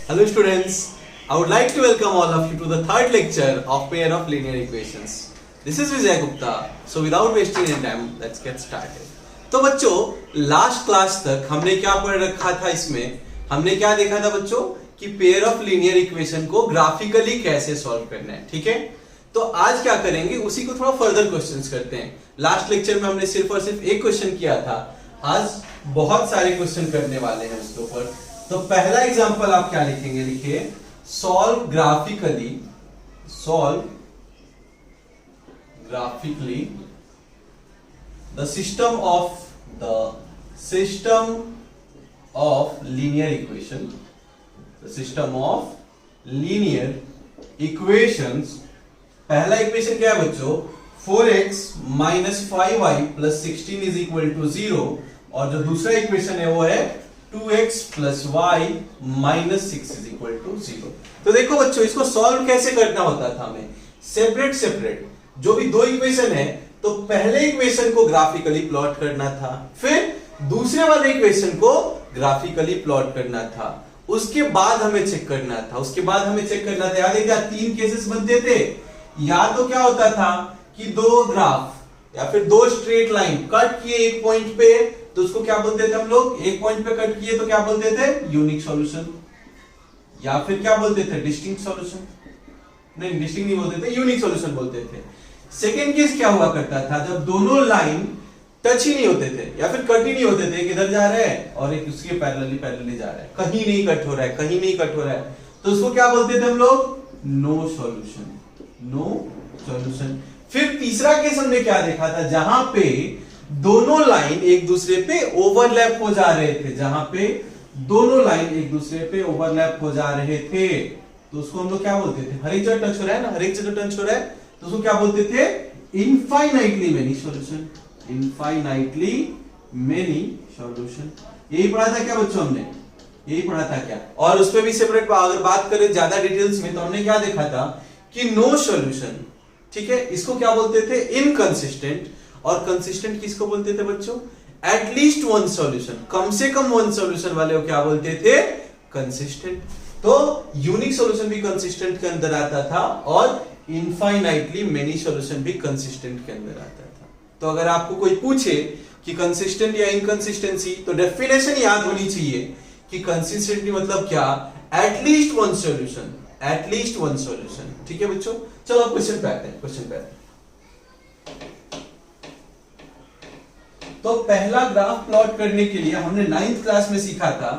Hello students, I would like to welcome all of you to the third lecture of pair of linear equations. This is Vijay Gupta. So without wasting any time, let's get started. तो बच्चों last class तक हमने क्या पढ़ रखा था इसमें हमने क्या देखा था बच्चों कि पेयर ऑफ लीनियर इक्वेशन को ग्राफिकली कैसे सॉल्व करना है। ठीक है, तो आज क्या करेंगे उसी को थोड़ा फर्दर क्वेश्चंस करते हैं। लास्ट लेक्चर में हमने सिर्फ और सिर्फ एक क्वेश्चन किया था, आज बहुत सारे क्वेश्चन करने वाले हैं उसके ऊपर। तो पहला एग्जांपल आप क्या लिखेंगे, लिखिए solve graphically the system of linear equation, the system of linear equations। पहला इक्वेशन क्या है बच्चों, 4x minus 5y plus 16 is equal to 0, और जो दूसरा इक्वेशन है वो है 2x plus y minus 6 is equal to 0। तो देखो बच्चों इसको सॉल्व कैसे करना होता था हमें, सेपरेट जो भी दो इक्वेशन है तो पहले इक्वेशन को ग्राफिकली प्लॉट करना था, फिर दूसरे वाले इक्वेशन को ग्राफिकली प्लॉट करना था, उसके बाद हमें चेक करना था, याद है क्या तीन केसेस बनते थे। या तो क्या होता था कि दो ग्राफ या फिर दो स्ट्रेट लाइन कट किए एक पॉइंट पे, तो उसको क्या बोलते थे हम लोग, एक पॉइंट पे कट किए तो क्या बोलते थे, यूनिक सॉल्यूशन, या फिर क्या बोलते थे, डिस्टिंक्ट सॉल्यूशन। नहीं, डिस्टिंक्ट नहीं बोलते थे, यूनिक सॉल्यूशन बोलते थे। सेकेंड केस क्या हुआ करता था, जब दोनों लाइन टच ही नहीं होते थे या फिर कट ही नहीं होते थे, किधर जा रहे हैं और एक उसके पैरेलली जा रहा है, कहीं नहीं कट हो रहा है, तो उसको क्या बोलते थे हम लोग, नो सॉल्यूशन। फिर तीसरा केस हमने क्या देखा था, जहां पे दोनों लाइन एक दूसरे पे ओवरलैप हो जा रहे थे, तो उसको हम लोग क्या बोलते थे, हर एक जगह टच हो रहा है, तो उसको क्या बोलते थे, इनफाइनाइटली मेनी सॉल्यूशन। यही पढ़ा था क्या बच्चों, हमने यही पढ़ा था क्या। और उस पे भी सेपरेट अगर बात करें ज्यादा डिटेल्स में तो हमने क्या देखा था कि नो सॉल्यूशन, ठीक है, इसको क्या बोलते थे, इनकंसिस्टेंट। और कंसिस्टेंट किसको बोलते थे बच्चों, एटलीस्ट वन सॉल्यूशन, कम से कम वन सॉल्यूशन वाले को क्या बोलते थे, कंसिस्टेंट। तो यूनिक सॉल्यूशन भी कंसिस्टेंट के अंदर आता था और इनफाइनाइटली मेनी सॉल्यूशन भी कंसिस्टेंट के अंदर आता था। तो अगर आपको कोई पूछे कि कंसिस्टेंट या इनकंसिस्टेंसी, तो डेफिनेशन याद होनी चाहिए कि कंसिस्टेंटली मतलब क्या, एटलीस्ट वन सॉल्यूशन। ठीक है बच्चों, चलो अब क्वेश्चन पे आते हैं। तो पहला ग्राफ प्लॉट करने के लिए हमने 9th क्लास में सीखा था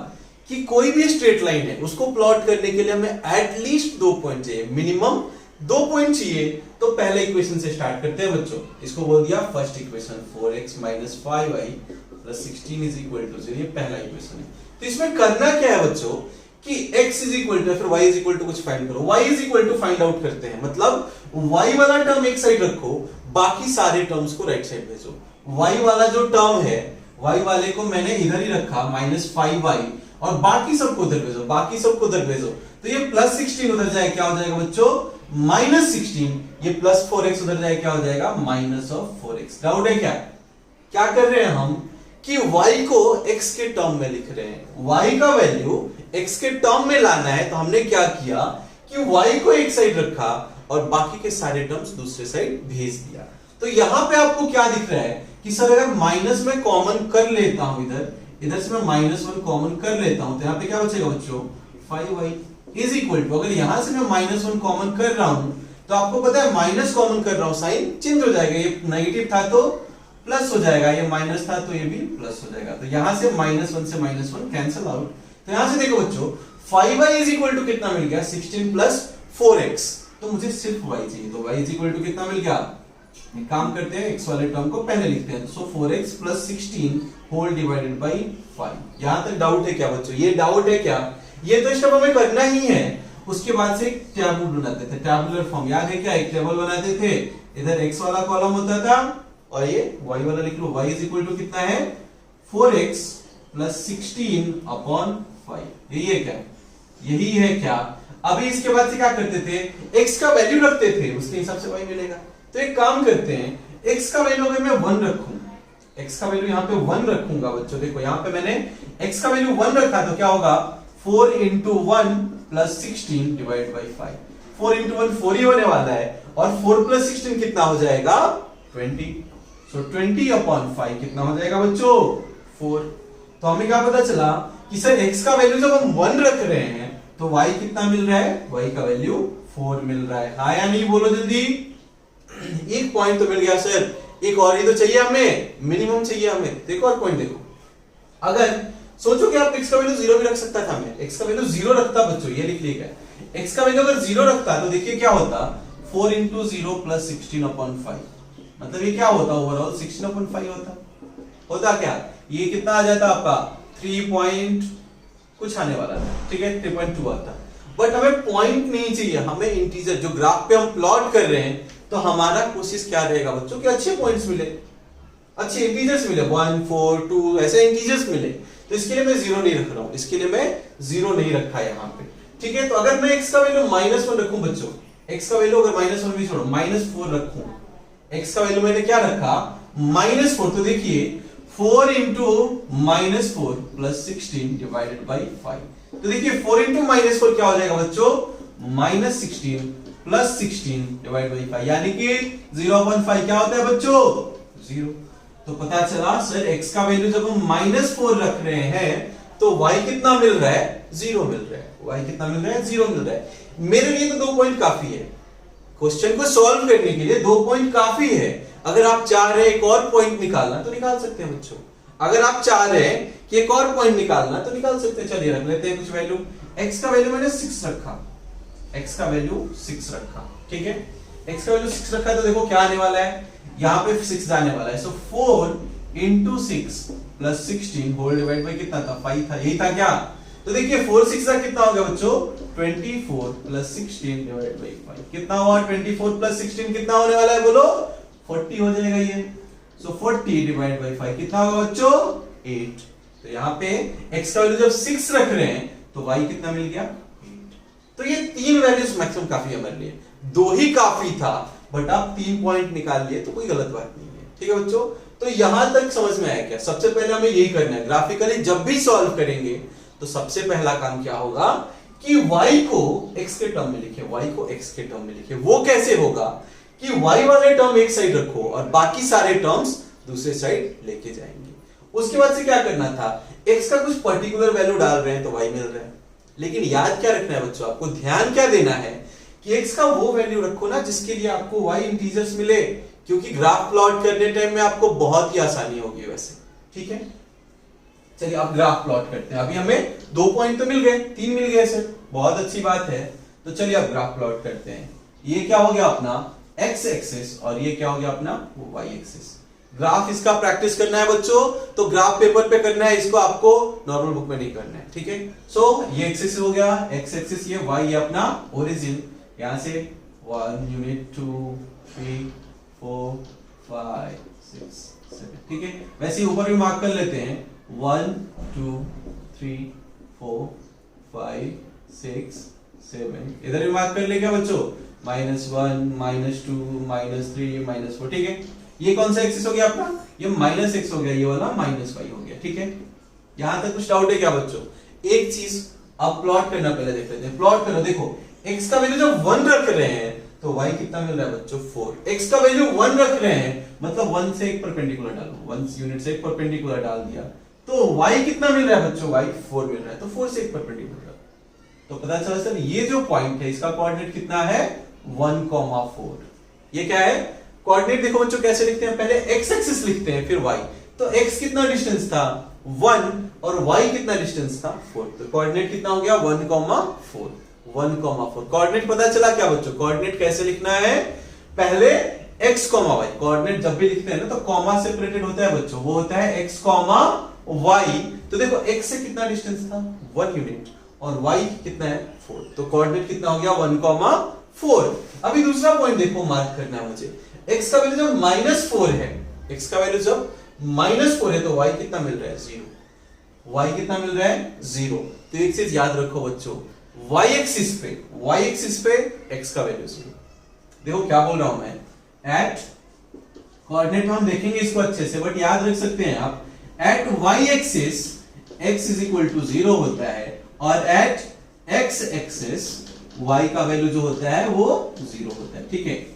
कि कोई भी स्ट्रेट लाइन है उसको प्लॉट करने के लिए हमें एटलीस्ट 2 पॉइंट चाहिए, मिनिमम 2 पॉइंट चाहिए। तो पहले इक्वेशन से स्टार्ट करते हैं बच्चों, इसको बोल दिया first equation, 4x minus 5y plus 16 is equal to 0, ये पहला इक्वेशन है। तो इसमें करना क्या है बच्चों कि x is equal to फिर y is equal to कुछ फाइंड करो, y is equal to find out करते हैं, मतलब y वाला टर्म एक साइड रखो, बाकी सारे टर्म्स को राइट साइड भेजो। y वाला जो टर्म है, y वाले को मैंने इधर ही रखा -5y, और बाकी सबको उधर भेजो, तो ये +16 उधर जाए क्या हो जाएगा बच्चों, -16, ये +4x उधर जाए क्या हो जाएगा, -4x। डाउट है क्या कर रहे हैं हम कि y को x के टर्म में लिख रहे हैं, y का वैल्यू x के टर्म में लाना है। तो हमने क्या किया कि y को एक साइड रखा और बाकी के सारे टर्म्स दूसरे साइड भेज दिया। तो यहां पे आपको क्या दिख रहा है कि सर अगर माइनस में कॉमन कर लेता हूं, इधर से मैं -1 कॉमन कर लेता हूं, तो यहां पे क्या बचेगा बच्चों, 5y इज इक्वल टू, अगर यहां से मैं -1 कॉमन कर रहा हूं तो आपको पता है माइनस कॉमन कर रहा हूं, साइन चेंज हो जाएगा, ये नेगेटिव था तो प्लस हो जाएगा, ये माइनस था तो ये भी प्लस हो जाएगा। तो यहां से -1 से -1 कैंसिल आउट। तो यहां से देखो बच्चों 5y इज इक्वल टू कितना मिल गया, 16 प्लस 4x, तो मुझे सिर्फ y चाहिए, तो y इज इक्वल टू कितना मिल गया, काम करते हैं x वाले टर्म को पहले लिखते हैं, तो 4x plus 16 whole divided by 5। यहां तक डाउट है क्या बच्चों, ये डाउट है क्या, ये तो स्टेप हमें करना ही है। उसके बाद से एक टेबल बनाते थे, टेबुलर फॉर्म, याद है क्या, एक टेबल बनाते थे, इधर x वाला कॉलम होता था और ये y वाला लिख लो, y इज इक्वल टू कितना है, 4x प्लस 16 अपॉन 5। यही है क्या। अभी इसके बाद से क्या करते थे, x का वैल्यू रखते थे, उसके हिसाब से y मिलेगा। तो एक काम करते हैं, x का वैल्यू अगर मैं 1 रखूं, x का वैल्यू यहाँ पे 1 रखूंगा बच्चों, देखो यहाँ पे मैंने x का वैल्यू 1 रखा तो क्या होगा 4 into 1 plus 16 divide by 5। 4 into 1 4 ही होने वाला है, और 4 प्लस 16 कितना हो जाएगा 20। सो 20 अपॉन 5 कितना हो जाएगा बच्चों 4। तो हमें क्या पता चला कि सर x का वैल्यू जब हम 1 रख रहे हैं तो y कितना मिल रहा है, y का वैल्यू 4 मिल रहा है। हाँ या नहीं बोलो जल्दी। एक पॉइंट तो मिल गया सर, एक और ही तो चाहिए हमें, मिनिमम चाहिए हमें। देखो और पॉइंट देखो, अगर सोचो कि आप x का वैल्यू 0 भी रख सकता था, मैं x का वैल्यू 0 रखता बच्चों, ये लिख लिया है। x का वैल्यू अगर 0 रखता तो देखिए क्या होता, 4 इंटू 0 प्लस 16 अपॉन 5, मतलब ये क्या होता ओवरऑल 16 अपॉन 5 होता क्या, ये कितना आ जाता आपका 3 पॉइंट कुछ आने वाला था, ठीक है 3.2 आता। बट हमें पॉइंट नहीं चाहिए, हमें इंटीजर, जो ग्राफ पे हम प्लॉट कर रहे हैं तो हमारा कोशिश क्या रहेगा बच्चों कि अच्छे पॉइंट्स मिले, अच्छे इंटीजर्स मिले, 1 4 2 ऐसे इंटीजर्स मिले। तो इसके लिए मैं 0 नहीं रख रहा हूं, इसके लिए मैं 0 नहीं रखा यहाँ पे, ठीक है। तो अगर मैं x का वैल्यू -1 रखूं बच्चों, x का वैल्यू अगर -1 भी छोड़ो -4 रखूं, x का वैल्यू मैंने क्या रखा -4, तो देखिए 4 इंटू -4 प्लस 16 डिवाइडेड बाई 5। तो देखिए 4 इंटू -4 क्या हो जाएगा बच्चों -16 प्लस 16 डिवाइड बाई 5, यानी कि 0/5 क्या होता है बच्चों 0। तो पता चला सर x का वैल्यू जब हम -4 रख रहे हैं तो y कितना मिल रहा है 0 मिल रहा है, y कितना मिल रहा है 0 मिल रहा है। मेरे लिए तो 2 पॉइंट काफी है, क्वेश्चन को सॉल्व करने के लिए 2 पॉइंट काफी है। अगर आप चाह रहे हैं एक और पॉइंट निकालना तो निकाल सकते हैं बच्चों, अगर आप चाह रहे हैं कि एक और पॉइंट निकालना तो निकाल सकते हैं। चलिए रख लेते हैं कुछ वैल्यू, x का वैल्यू मैंने 6 रखा, x का वैल्यू 6 रखा, ठीक है। x का वैल्यू 6 रखा है तो देखो क्या आने वाला है, यहाँ पे 6 जाने वाला है। So 4 into 6 plus 16 whole divide by कितना था 5 था, यही था क्या। तो देखिए 4 6 का कितना हो गया बच्चों 24 प्लस 16 डिवाइड बाई 5 कितना हुआ 24 प्लस 16 कितना होने वाला है बोलो 40 हो जाएगा ये। सो 40 डिवाइड बाई 5 कितना होगा बच्चों 8। तो यहाँ पे x का वैल्यू जब 6 रख रहे हैं तो y कितना मिल गया 8। तो ये 3 वैल्यूज मैक्सिमम काफी है हमारे लिए, 2 ही काफी था, बट आप 3 पॉइंट निकाल लिए तो कोई गलत बात नहीं है, ठीक है बच्चों। तो यहां तक समझ में आया क्या, सबसे पहले हमें यही करना है, ग्राफिकली जब भी सॉल्व करेंगे तो सबसे पहला काम क्या होगा कि y को x के टर्म में लिखे, y को x के टर्म में लिखे। वो कैसे होगा कि y वाले टर्म एक साइड रखो और बाकी सारे टर्म्स दूसरे साइड लेके जाएंगे। उसके बाद से क्या करना था, x का कुछ पर्टिकुलर वैल्यू डाल रहे हैं तो y मिल रहा है, लेकिन याद क्या रखना है बच्चों, आपको ध्यान क्या देना है कि x का वो वैल्यू रखो ना जिसके लिए आपको y इंटीजर्स मिले, क्योंकि ग्राफ प्लॉट करने टाइम में आपको बहुत ही आसानी होगी वैसे, ठीक है। चलिए अब ग्राफ प्लॉट करते हैं। अभी हमें 2 पॉइंट तो मिल गए, 3 मिल गए सर, बहुत अच्छी बात है। तो चलिए अब ग्राफ प्लॉट करते हैं। ये क्या हो गया अपना x एक्सिस और ये क्या हो गया अपना y एक्सिस। ग्राफ इसका प्रैक्टिस करना है बच्चों, तो ग्राफ पेपर पे करना है, इसको आपको नॉर्मल बुक में नहीं करना है, ठीक है। सो ये एक्सिस हो गया, x एक्सिस ये y ये अपना ओरिजिन, यहां से 1 यूनिट 2 3 4 5 6 7, ठीक है। वैसे ऊपर भी मार्क कर लेते हैं 1 2 3 4 5 6 7, इधर भी मार्क कर ले क्या बच्चों -1 -2 -3 -4, ठीक है। ये कौन सा एक्सिस हो गया अपना, ये -x हो गया, ये वाला -y हो गया, ठीक है। यहां तक कुछ डाउट है क्या बच्चों। एक चीज अब प्लॉट करना पहले देख लेते हैं, प्लॉट करो। देखो x का वैल्यू जब 1 रख रहे हैं तो y कितना मिल रहा है बच्चों 4। x का वैल्यू 1 रख रहे हैं मतलब 1 से एक परपेंडिकुलर डालो, 1 यूनिट से एक परपेंडिकुलर डाल दिया तो y कितना मिल रहा है बच्चों y 4 मिल रहा है, तो 4 से एक परपेंडिकुलर। तो पता चला सर ये जो पॉइंट है इसका कोऑर्डिनेट कितना है 1,4। ये क्या है कोऑर्डिनेट, देखो बच्चों कैसे लिखते हैं, पहले x एक्सिस लिखते हैं फिर y। तो x कितना डिस्टेंस था 1 और y कितना डिस्टेंस था 4, तो कोऑर्डिनेट कितना हो गया 1,4। 1,4 कोऑर्डिनेट पता चला क्या बच्चों, कोऑर्डिनेट कैसे लिखना है, पहले x, y। कोऑर्डिनेट जब भी लिखते हैं ना तो कॉमा सेपरेटेड होता है बच्चों, वो होता है x, y। तो देखो x से कितना डिस्टेंस था 1 यूनिट और y कितना है 4, तो कोऑर्डिनेट कितना हो गया 1,4। अभी दूसरा पॉइंट देखो मार्क करना है मुझे, x का वैल्यू जब -4 है, x का वैल्यू जब -4 है तो y कितना मिल रहा है 0, y कितना मिल रहा है 0। तो एक चीज याद रखो बच्चों, y एक्सिस पे x का वैल्यू 0। देखो क्या बोल रहा हूं मैं, एट कोऑर्डिनेट हम देखेंगे इसको अच्छे से, बट याद रख सकते हैं आप at y axis x is equal to 0 होता है और एट एक्स एक्सिस y का वैल्यू जो होता है वो 0 होता है। ठीक है,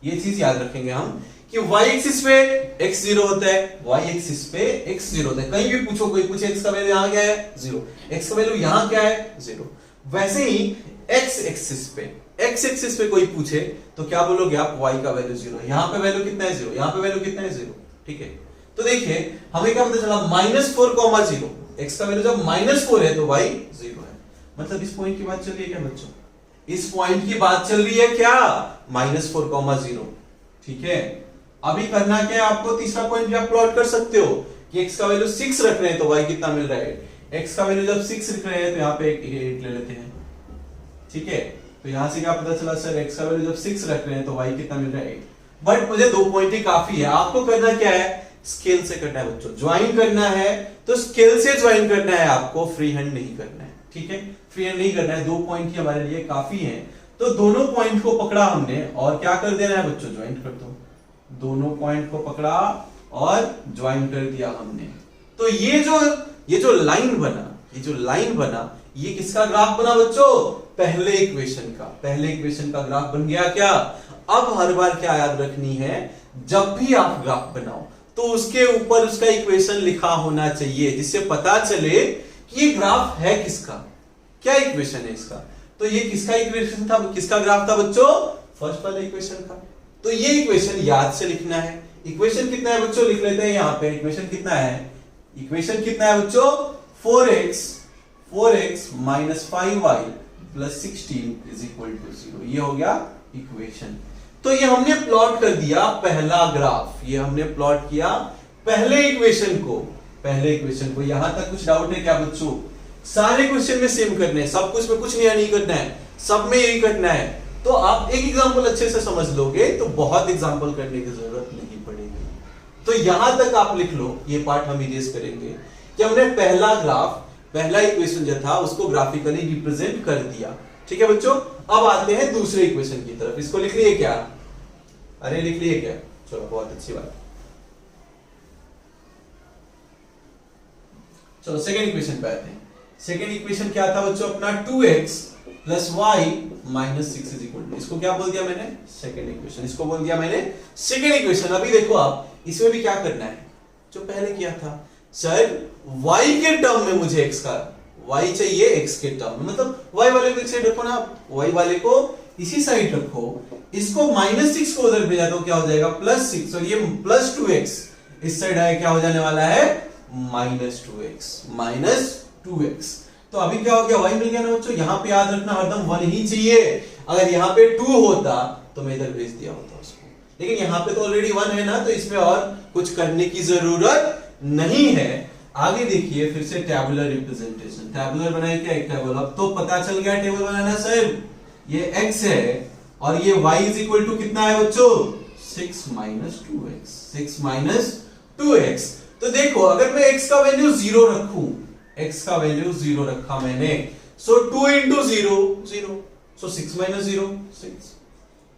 ये चीज याद रखेंगे हम कि y एक्सिस पे x 0 होता है, y एक्सिस पे x 0 होता है। कहीं भी पूछो, कोई पूछे x का वैल्यू यहाँ क्या है 0, x का वैल्यू यहाँ क्या है 0। वैसे ही x एक्सिस पे कोई पूछे तो क्या बोलोगे आप, y का वैल्यू 0, यहाँ पे वैल्यू कितना है 0, यहाँ पे वैल्यू कितना है 0। ठीक है, तो देखिए हमें क्या पता चला -4, 0, x का वैल्यू जब -4 है तो y 0 है। मतलब इस पॉइंट की बात चल रही है क्या बच्चों, इस पॉइंट की बात चल रही है क्या, -4, 0। ठीक है, अभी करना क्या है आपको, तीसरा पॉइंट भी आप प्लॉट कर सकते हो कि x का वैल्यू 6 रख रहे हैं तो y कितना मिल रहा है। x का वैल्यू जब 6 रख रहे हैं तो यहाँ पे एक 8 ले लेते हैं। ठीक है, तो यहां से क्या पता चला सर, x का वैल्यू जब 6 रख रहे हैं तो y कितना मिल रहा है 8। बट मुझे 2 पॉइंट ही काफी है, आपको करना क्या है, स्केल से करना है बच्चों। ज्वाइन करना है तो स्केल से ज्वाइन करना है आपको, फ्री हैंड नहीं करना है। ठीक है, फ्री हैंड नहीं करना है, 2 पॉइंट ही हमारे लिए काफी है। तो दोनों पॉइंट को पकड़ा हमने और क्या कर देना है बच्चों, ज्वाइन कर दो। दोनों पॉइंट को पकड़ा और ज्वाइन कर दिया हमने। तो ये जो लाइन बना, ये किसका ग्राफ बना बच्चों, पहले इक्वेशन का ग्राफ बन गया क्या। अब हर बार क्या याद रखनी है, जब भी आप ग्राफ बनाओ तो उसके ऊपर उसका इक्वेशन लिखा होना चाहिए, जिससे पता चले कि ये ग्राफ है किसका, क्या इक्वेशन है इसका। तो ये किसका इक्वेशन था, किसका ग्राफ था बच्चों, फर्स्ट वाले इक्वेशन का। तो ये इक्वेशन याद से लिखना है। इक्वेशन कितना है बच्चों, लिख लेते हैं यहाँ पे। इक्वेशन कितना है बच्चों, 4x minus 5y plus 16 is equal to 0। ये हो गया इक्वेशन। तो ये हमने प्लॉट कर दिया पहला ग्राफ, ये हमने प्लॉट किया पहले इक्वेशन को। यहां तक कुछ डाउट है क्या बच्चों, सारे क्वेश्चन में सेम करने हैं, सब कुछ में कुछ नया नहीं करना है, सब में यही करना है। तो आप एक एग्जांपल अच्छे से समझ लोगे तो बहुत एग्जांपल करने की जरूरत नहीं पड़ेगी। तो यहां तक आप लिख लो, ये पार्ट हम इरेज करेंगे कि हमने पहला इक्वेशन जो था उसको ग्राफिकली रिप्रेजेंट कर दिया। ठीक है बच्चों, अब आते हैं दूसरे इक्वेशन की तरफ। इसको लिख लिए क्या, अरे लिख लिए क्या, चलो बहुत अच्छी बात। चलो सेकेंड इक्वेशन पे आते हैं। सेकेंड इक्वेशन क्या था बच्चों अपना, 2x plus y minus 6 is equal to, इसको क्या बोल दिया मैंने, सेकेंड इक्वेशन। इसको बोल दिया मैंने सेकेंड इक्वेशन। अभी देखो आप, इसमें भी क्या करना है जो पहले किया था, सर y के टर्म में मुझे x का y चाहिए, x के टर्म में, मतलब y वाले को एक साइड रखो ना, y वाले को इसी साइड रखो, इसको -6 को उधर भेजा तो क्या हो जाएगा +6, और ये +2x इस साइड आए क्या हो जाने वाला है -2x। तो अभी क्या हो गया, y मिल गया ना बच्चों। यहां पे याद रखना हरदम 1 ही चाहिए, अगर यहां पे 2 होता तो मैं इधर भेज दिया होता उसको, लेकिन यहां पे तो ऑलरेडी 1 है ना, तो इसमें और कुछ करने की जरूरत नहीं है। आगे देखिए फिर से टैबुलर रिप्रेजेंटेशन, टैबुलर बनाए क्या, एक टेबल। अब तो पता चल गया टेबल बनाना सर, ये x है और ये y इज इक्वल टू कितना है बच्चों, 6 माइनस 2x। तो देखो अगर मैं x का वैल्यू 0 रखूं, x का वैल्यू 0 रखा मैंने, सो 2 into 0 0, सो 6 minus 0 6।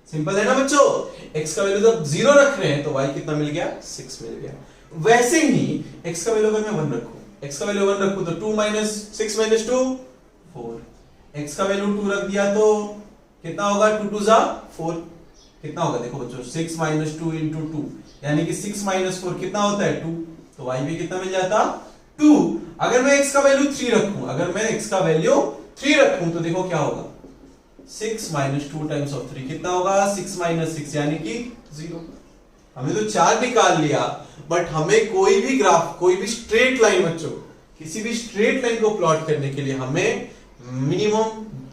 सिंपल है ना बच्चों, x का वैल्यू जब 0 रख रहे हैं तो y कितना मिल गया, 6 मिल गया। वैसे ही x का वैल्यू अगर मैं 1 रखूं, x का वैल्यू 1 रखूं तो 2 minus 6 minus 2 4, x का वैल्यू 2 रख दिया तो कितना होगा, 2 2 जा 4, कितना होगा देखो बच्चों, 6 minus 2 into 2, यानी कि 6 minus 4 कितना होता है 2, तो y भी कितना मिल जाता 2। अगर मैं x का वैल्यू 3 रखूं, तो देखो क्या होगा, 6 minus 2 times of 3 कितना होगा, 6 minus 6 यानी कि 0। हमें तो 4 निकाल लिया, बट हमें कोई भी ग्राफ, कोई भी स्ट्रेट लाइन बच्चों, किसी भी स्ट्रेट लाइन को प्लॉट करने के लिए हमें मिनिमम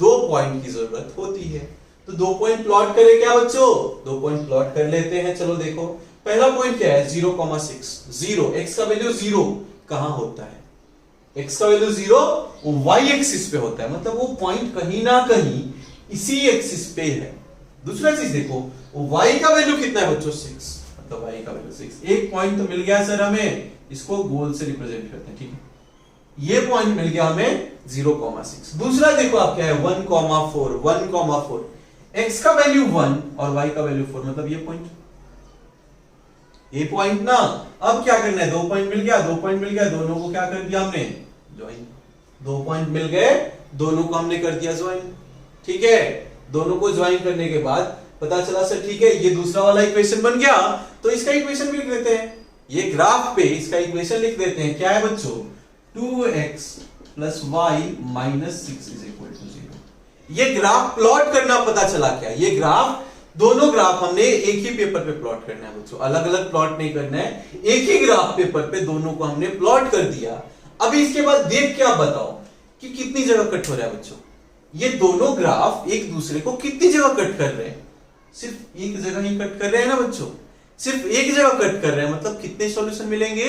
2 पॉइंट की जरूरत होती है। तो 2 पॉइंट प्लॉट करें क्या बच्चों, 2 पॉइंट प्लॉट कर लेते हैं। चलो देखो पहला पॉइंट क्या है, 0,6 0, x का वैल्यू 0 कहां होता है, x का वैल्यू 0 y एक्सिस पे होता है, मतलब वो पॉइंट कहीं ना कहीं इसी एक्सिस पे है। दूसरा चीज देखो, y का वैल्यू कितना है बच्चों 6, मतलब y का वैल्यू 6। एक पॉइंट तो मिल गया सर हमें, इसको गोल से रिप्रेजेंट करते हैं, ठीक है, ये पॉइंट मिल गया हमें 0,6। दूसरा देखो आप क्या है 1,4 x का वैल्यू 1 और y का वैल्यू 4, मतलब ये पॉइंट ना। अब क्या करना है, 2 पॉइंट मिल गया, दोनों को क्या कर दिया हमने, ज्वाइन। 2 पॉइंट मिल गए, दोनों को हमने कर दिया ज्वाइन। ठीक है, दोनों को ज्वाइन करने के बाद पता चला सर ठीक है ये दूसरा वाला इक्वेशन बन गया, तो इसका इक्वेशन भी लिख देते हैं। ये ग्राफ पे इसका इक्वेशन लिख देते हैं। क्या है बच्चों, 2x + y - 6 = 0। ये ग्राफ प्लॉट करना पता चला क्या, ये ग्राफ, दोनों ग्राफ हमने एक ही पेपर पे प्लॉट करना है बच्चों, अलग अलग प्लॉट नहीं करना है, एक ही ग्राफ पेपर पे दोनों को हमने प्लॉट कर दिया। अभी इसके बाद देख के आप बताओ कि कितनी जगह कट हो रहा है बच्चों। ये दोनों ग्राफ एक दूसरे को कितनी जगह कट कर रहे हैं, सिर्फ एक जगह ही कट कर रहे हैं ना बच्चों, सिर्फ एक जगह कट कर रहे हैं। मतलब कितने सॉल्यूशन मिलेंगे,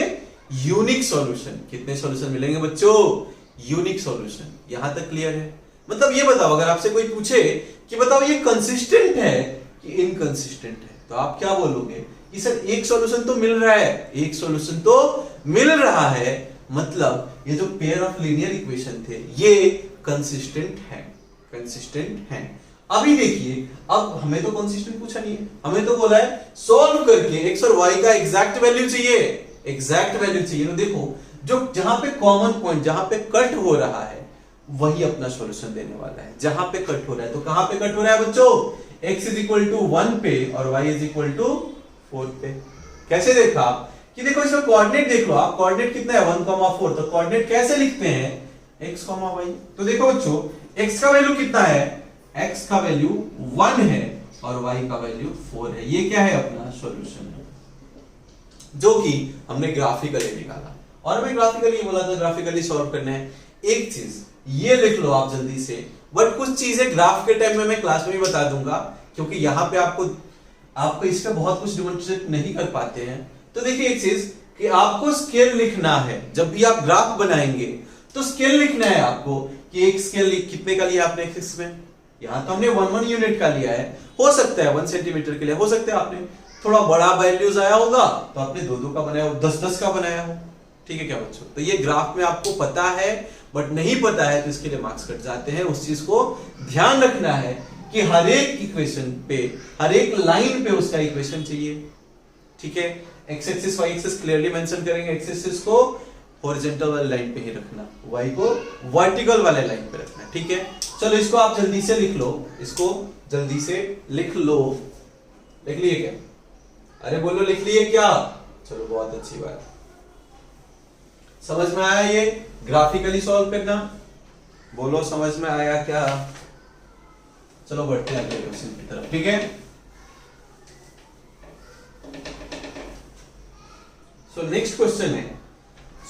यूनिक सॉल्यूशन। कितने सॉल्यूशन मिलेंगे बच्चों, यूनिक सॉल्यूशन। यहां तक क्लियर है। मतलब ये बताओ, अगर आपसे कोई पूछे कि बताओ ये कंसिस्टेंट है कि इनकंसिस्टेंट है, तो आप क्या बोलोगे कि सर एक सॉल्यूशन तो मिल रहा है, एक सॉल्यूशन तो मिल रहा है, मतलब ये जो पेयर ऑफ लीनियर इक्वेशन थे ये कंसिस्टेंट है, कंसिस्टेंट है। अभी देखिए, अब हमें तो कंसिस्टेंट पूछा नहीं है, हमें तो बोला है सॉल्व करके x और y का एग्जैक्ट वैल्यू चाहिए, एग्जैक्ट वैल्यू चाहिए। तो देखो, जो जहां पे कॉमन पॉइंट, जहां पे कट हो रहा है वही अपना सॉल्यूशन देने वाला है। जहां पे कट हो रहा है, तो कहां पे कट हो रहा है बच्चों, x = 1 पे और y = 4 पे। कैसे देखा कि देखो इसका कोऑर्डिनेट देख लो आप, कोऑर्डिनेट कितना है 1, 4, तो कोऑर्डिनेट कैसे लिखते हैं, x, y। तो देखो बच्चों, x का वैल्यू कितना है, x का वैल्यू 1 है और y का वैल्यू 4 है। ये क्या है, अपना सॉल्यूशन है, जो कि हमने ग्राफिकली निकाला। और मैं ग्राफिकली ये बोला था, ग्राफिकली सॉल्व करना है। एक चीज ये लिख लो आप जल्दी से, बट कुछ चीजें ग्राफ के टाइम में मैं क्लास में भी बता दूंगा, क्योंकि यहां पे आपको इसका बहुत कुछ डिमोन्स्ट्रेट नहीं कर पाते हैं। तो देखिए एक चीज कि आपको स्केल लिखना है, जब भी आप ग्राफ बनाएंगे तो स्केल लिखना है आपको कि एक स्केल कितने का लिया आपने एक्सिस में। यहां तो हमने 1 यूनिट का लिया है, हो सकता है 1 सेंटीमीटर के लिए, हो सकता है आपने थोड़ा बड़ा वैल्यूज आया होगा तो आपने 2 का बनाया हो, 10 का बनाया हो। ठीक है क्या बच्चों, तो ये ग्राफ में आपको पता है, बट नहीं पता है तो इसके लिए मार्क्स कट जाते हैं। उस चीज को ध्यान रखना है कि हर एक इक्वेशन पे, हर एक लाइन पे उसका इक्वेशन चाहिए। ठीक है, X axis Y axis clearly mention करेंगे, एक्स एक्सिस को हॉरिजॉन्टल वाले लाइन पे ही रखना, वाई को वर्टिकल वाले लाइन पे रखना। ठीक है, चलो इसको आप जल्दी से लिख लो, इसको जल्दी से लिख लो। लिख लिए क्या, अरे बोलो लिख लिए क्या, चलो बहुत अच्छी बात। समझ में आया ये ग्राफिकली सॉल्व करना, बोलो समझ में आया क्या। चलो बढ़ते हैं अगले क्वेश्चन की तरफ। ठीक है, सो नेक्स्ट क्वेश्चन है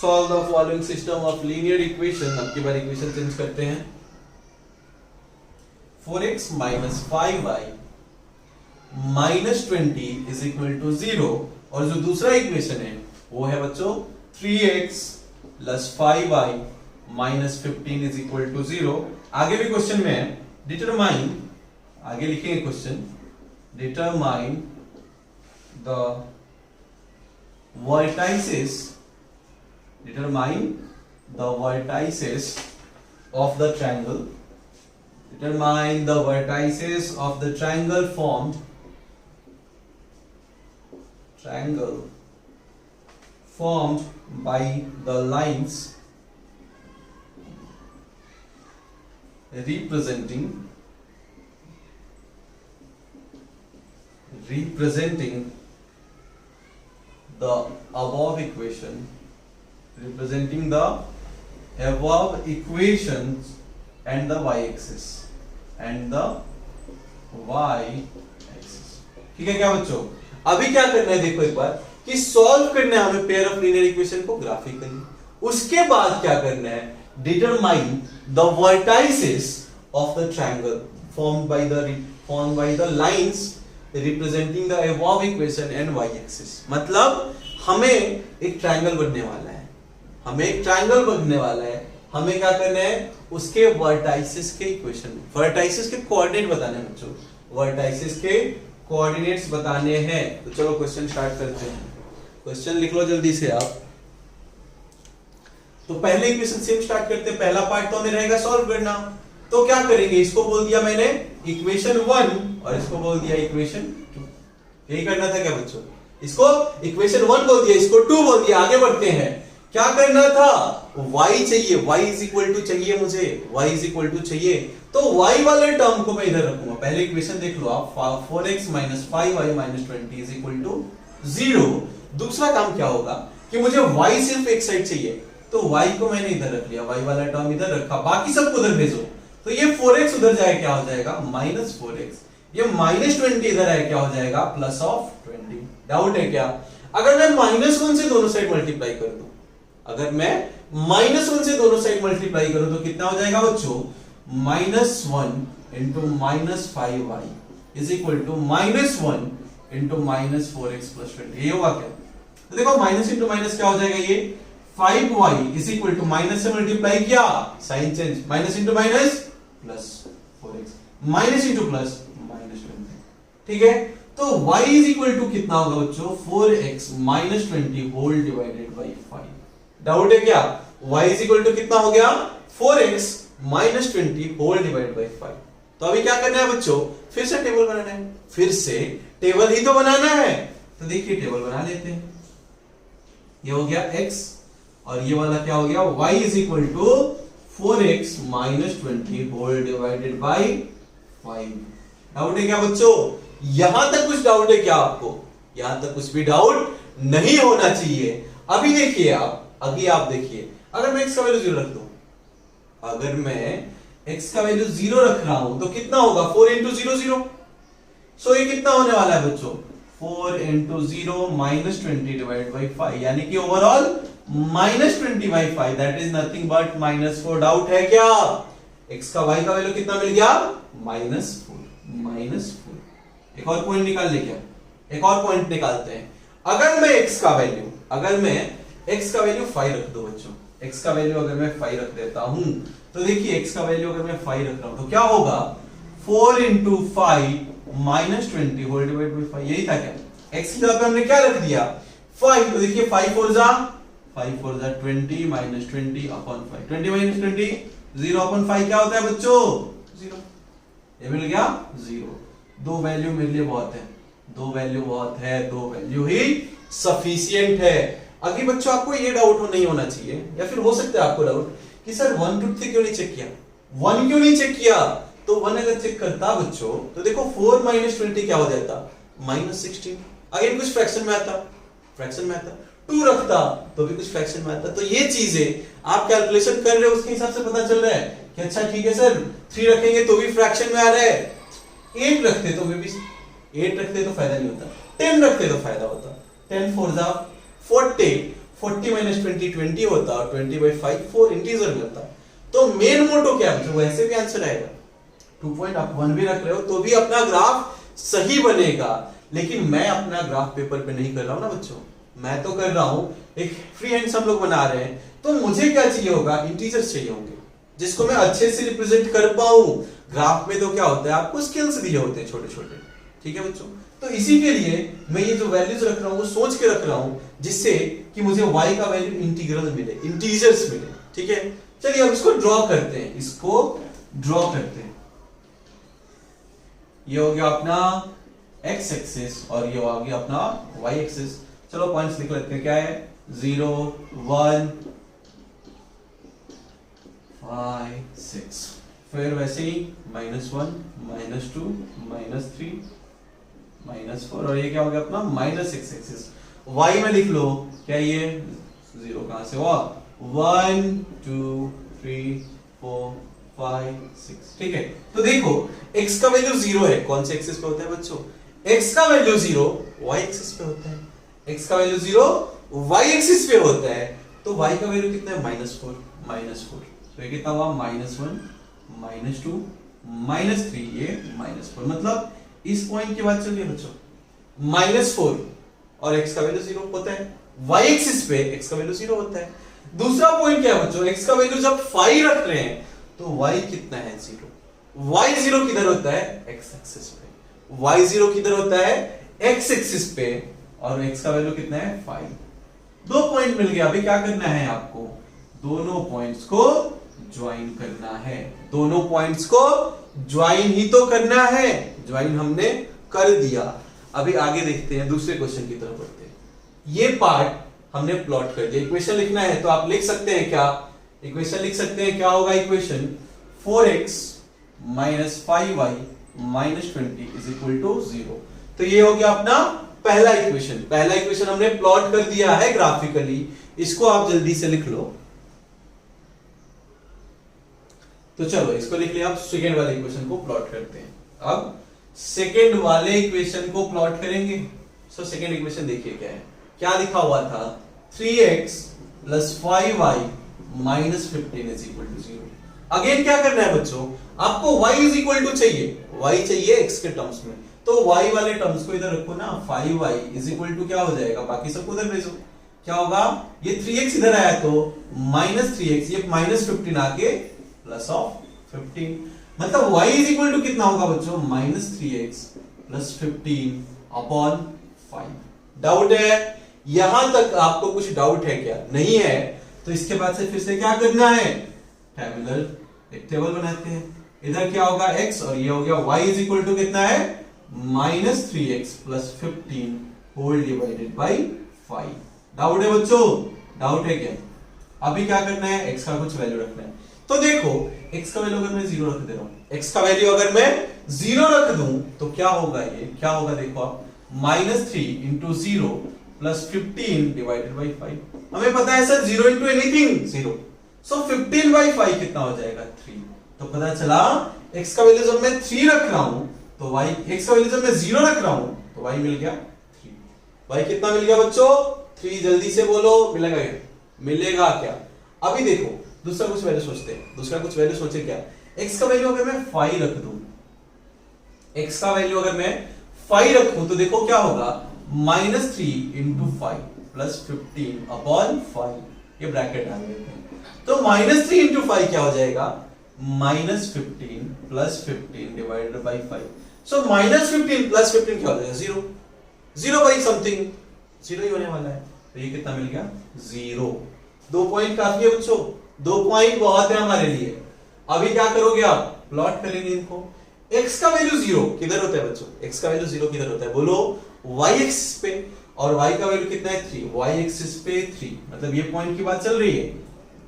solve the following system of linear equation. अब की बार इक्वेशन चेंज करते हैं। 4x - 5y -20 = 0, और जो दूसरा इक्वेशन है वो है बच्चों 3x + 5y -15 = 0। आगे भी क्वेश्चन में है डिटरमाइन, आगे लिखेंगे question, determine the vertices, determine the vertices of the triangle, determine the vertices of the triangle formed by the lines representing the above equation, representing the above equations and the y-axis ठीक है क्या बच्चों। अभी क्या करना है देखो एक बार कि सॉल्व करना है हमें पेयर ऑफ लीनियर इक्वेशन को ग्राफिकली। उसके बाद क्या करना है, determine the vertices of the triangle formed by the lines representing the above equation and y axis। मतलब हमें एक ट्रायंगल बनने वाला है, हमें क्या करना है, उसके वर्टाइसेस के इक्वेशन, वर्टाइसेस के कोऑर्डिनेट बताने हैं बच्चों, वर्टाइसेस के कोऑर्डिनेट्स बताने हैं। तो चलो क्वेश्चन स्टार्ट करते हैं। क्वेश्चन लिख लो जल्दी से आप। तो पहले इक्वेशन से स्टार्ट करते हैं। पहला पार्ट तो हमें रहेगा सॉल्व करना। तो क्या करेंगे, इसको बोल दिया मैंने इक्वेशन 1 और इसको बोल दिया इक्वेशन 2। यही करना था क्या बच्चों, इसको इक्वेशन 1 बोल दिया, इसको 2 बोल दिया। आगे बढ़ते हैं क्या करना था, y चाहिए, y इज इक्वल टू चाहिए मुझे, y इज इक्वल टू चाहिए, तो y वाले टर्म को मैं इधर रखूंगा। पहले इक्वेशन देख लो आप, 4x minus 5y minus 20 is equal to 0। दूसरा काम क्या होगा कि मुझे y सिर्फ एक साइड चाहिए, तो y को मैंने इधर रख लिया, y वाला टर्म इधर रखा, बाकी सबको उधर भेजो, तो ये 4x उधर जाए क्या हो जाएगा माइनस 4x, ये माइनस 20 इधर आए क्या हो जाएगा प्लस ऑफ 20। डाउट है क्या? अगर मैं -1 से दोनों साइड मल्टीप्लाई कर दूं, अगर मैं -1 से दोनों साइड मल्टीप्लाई करूं तो कितना हो जाएगा बच्चों, -1 into -5y is equal to -1 into -4x plus 20। ये होगा क्या? तो देखो माइनस इंटू माइनस क्या हो जाएगा, ये 5y is equal to minus से मल्टीप्लाई किया, sign change, minus into minus plus 4x, minus into plus minus 20। ठीक है, तो y इज इक्वल टू कितना होगा बच्चों, 4x minus 20 whole divided by 5। Doubt है क्या? y इज इक्वल टू कितना हो गया, 4x minus 20 whole divided by 5। तो अभी क्या करना है बच्चों, फिर से टेबल बनाना है, फिर से टेबल ही तो बनाना है। तो देखिए टेबल बना लेते हैं, ये हो गया x और ये वाला क्या हो गया, y is equal to 4x minus 20 whole divided by 5। Doubt है क्या बच्चों? यहां तक कुछ डाउट है क्या आपको? यहां तक कुछ भी डाउट नहीं होना चाहिए। अभी देखिए अभी आप देखिए, अगर मैं x का वैल्यू 0 रख दूं, अगर मैं x का वैल्यू 0 रख रहा हूं तो कितना होगा, 4 इंटू 0 0। सो ये कितना होने वाला है बच्चों, 4 इंटू 0 माइनस 20 डिवाइड बाई 5, यानी कि overall minus 20 by 5, that is nothing but -4। Doubt है क्या? x का y का वैल्यू कितना मिल गया, -4। एक और पॉइंट निकाल ले क्या, एक और पॉइंट निकालते हैं। अगर मैं x का वैल्यू 5 रख दो बच्चों, x का वैल्यू अगर मैं 5 रख देता हूं, तो देखिए x का वैल्यू अगर मैं 5 रख रहा हूं तो क्या होगा, 4 into 5 minus 20 whole divide by 5। यही था क्या? x की जगह पे हमने क्या रख दिया, 5। तो देखिए 5 4 जा 20 माइनस 20 अपॉन 5, 20 माइनस 20 0 अपॉन 5 क्या होता है बच्चों, 0। ये मिल गया 0। दो वैल्यू मेरे लिए बहुत है, दो वैल्यू बहुत है, दो वैल्यू ही सफिशिएंट है। अभी बच्चों आपको ये डाउट नहीं होना चाहिए, या फिर हो सकता है आपको डाउट कि सर 1 2 3 क्यों नहीं चेक किया, 1 क्यों नहीं चेक किया? तो 1 अगर चेक करता बच्चों तो देखो 4 माइनस 20 क्या हो जाता, -16। अगेन कुछ फ्रैक्शन में आता, 2 रखता तो भी कुछ फ्रैक्शन में आता। तो ये चीजें आप कैलकुलेशन कर रहे हो, उसके हिसाब से पता चल रहा है कि अच्छा ठीक है सर 3 रखेंगे तो भी फ्रैक्शन में आ रहा है, 8 रखते तो भी 8 रखते तो फायदा नहीं होता, 10 रखते तो फायदा होता। 10 4 जा 40 माइनस 20 20 होता, और 20 बाई 5 4 इंटीजर मिलता। तो मेन मोटो क्या है, वैसे भी आंसर आएगा, 2 पॉइंट आप 1 भी रख रहे हो तो भी अपना ग्राफ सही बनेगा। लेकिन मैं अपना ग्राफ पेपर पे नहीं कर रहा हूं ना बच्चों, मैं तो कर रहा हूं एक फ्री हैंड हम लोग बना रहे हैं। तो मुझे क्या चाहिए होगा, इंटीजर्स चाहिए होंगे जिसको मैं अच्छे से रिप्रेजेंट कर पाऊं। ग्राफ में तो क्या होता है, आपको स्केल्स दिए होते हैं छोटे छोटे, ठीक है बच्चों। तो इसी के लिए मैं ये जो वैल्यूज रख रहा हूं वो सोच के रख रहा हूं, जिससे कि मुझे y का वैल्यू इंटीग्रल मिले, इंटीजर्स मिले, ठीक है। चलिए अब इसको ड्रॉ करते हैं, इसको ड्रॉ करते हैं। ये हो गया अपना x एक्सिस और ये हो गया अपना y एक्सिस। चलो पॉइंट्स लिख लेते हैं, क्या है 0 1 5 6, फिर वैसे ही -1 -2 -3 -4, और ये क्या हो गया अपना -6 एक्सिस। y में लिख लो, क्या ये 0 कहां से हुआ, 1 2 3 4 5 6, ठीक है। तो देखो x का वैल्यू 0 है, कौन से एक्सिस पे होता है बच्चों, x का वैल्यू 0 y एक्सिस पे होता है, x का वैल्यू 0 y एक्सिस पे होता है। तो y का वैल्यू कितना है, -4। तो ये कितना हुआ, -1 -2 -3, ये -4। मतलब इस पॉइंट की बात चल रही है बच्चों, -4 और x का वैल्यू 0 होता है, y एक्सिस पे x का वैल्यू 0 होता है। दूसरा पॉइंट क्या है बच्चों, x का वैल्यू जब 5 रख रहे हैं तो y कितना है, 0। y 0 किधर होता है, x एक्सिस पे, y 0 किधर होता है, x एक्सिस पे, और x का वैल्यू कितना है, 5। दो पॉइंट मिल गया। अभी क्या करना है आपको, दोनों पॉइंट्स को ज्वाइन करना है, दोनों पॉइंट्स को ज्वाइन ही तो करना है। ज्वाइन हमने कर दिया। अभी आगे देखते हैं, दूसरे क्वेश्चन की तरफ बढ़ते हैं। ये पार्ट हमने प्लॉट कर दिया। इक्वेशन लिखना है तो आप लिख सकते हैं क्या, इक्वेशन लिख सकते हैं, क्या होगा equation 4x minus 5y minus 20 is equal to 0। तो ये हो गया अपना पहला इक्वेशन। पहला इक्वेशन हमने प्लॉट कर दिया है ग्राफिकली, इसको आप जल्दी से लिख लो। तो चलो इसको लिख लिया, आप सेकेंड वाले इक्वेशन को प्लॉट करते हैं। अब सेकेंड वाले इक्वेशन को प्लॉट करेंगे। सो सेकेंड इक्वेशन देखिए क्या है, क्या लिखा हुआ था 3x plus 5y minus 15 is equal to 0। Again क्या करना है बच्चों, आपको y इज इक्वल टू चाहिए, y चाहिए x के टर्म्स में, तो y वाले टर्म्स को इधर रखो ना। 5y इज इक्वल टू क्या हो जाएगा, बाकी सब उधर भेजो, क्या होगा, ये 3x इधर आया तो माइनस 3x, ये माइनस 15 आके प्लस ऑफ 15, मतलब y इज इक्वल टू कितना होगा बच्चों, minus 3x plus 15 upon 5। Doubt है यहां तक, आपको कुछ डाउट है क्या, नहीं है तो इसके बाद से फिर से क्या करना है, टेबुलर एक टेबल बनाते हैं। इधर क्या होगा x और ये हो गया y इज इक्वल टू कितना है, minus 3x plus 15 whole divided by 5। Doubt है बच्चों, डाउट है क्या, अभी क्या करना है, x का कुछ वैल्यू रखना है। तो देखो x का वैल्यू अगर मैं 0 रख दे रहा हूं, x का वैल्यू अगर मैं 0 रख दूं तो क्या होगा, ये क्या होगा देखो आप, minus 3 into 0 plus 15 divided by 5। हमें पता है sir 0 into anything 0, so 15 by 5 कितना हो जाएगा 3। तो पता चला x का वैल्यू जब मैं 3 रख रहा हूं तो y, x का वैल्यू जब मैं 0 रख रहा हूं तो y मिल गया 3। y कितना मिल गया बच्चों, 3, जल्दी से बोलो, मिलेगा क्या, मिलेगा क्या। अभी देखो दूसरा कुछ वैल्यू सोचते हैं, दूसरा कुछ वैल्यू सोचे क्या, x का वैल्यू अगर मैं 5 रख दूं, x का वैल्यू अगर मैं 5 रखूं तो देखो क्या होगा, माइनस 3 इंटू 5 प्लस 15 अपॉन 5, ये ब्रैकेट डाल देते हैं। तो माइनस 3 इंटू 5 क्या हो जाएगा, minus 15 plus 15 divided by 5। So minus 15 plus 15 क्या हो जाएगा, 0, 0 बाई समथिंग, 0 ही होने वाला है। तो ये कितना मिल गया, 0। 2 पॉइंट काफी है बच्चों, 2 पॉइंट बहुत है हमारे लिए। अभी क्या करोगे आप, प्लॉट करेंगे इनको। x का वैल्यू 0 किधर होता है बच्चों, x का वैल्यू 0 किधर होता है, बोलो y एक्सिस पे, और y का वैल्यू कितना है 3, y एक्सिस पे 3, मतलब ये पॉइंट की बात चल रही है।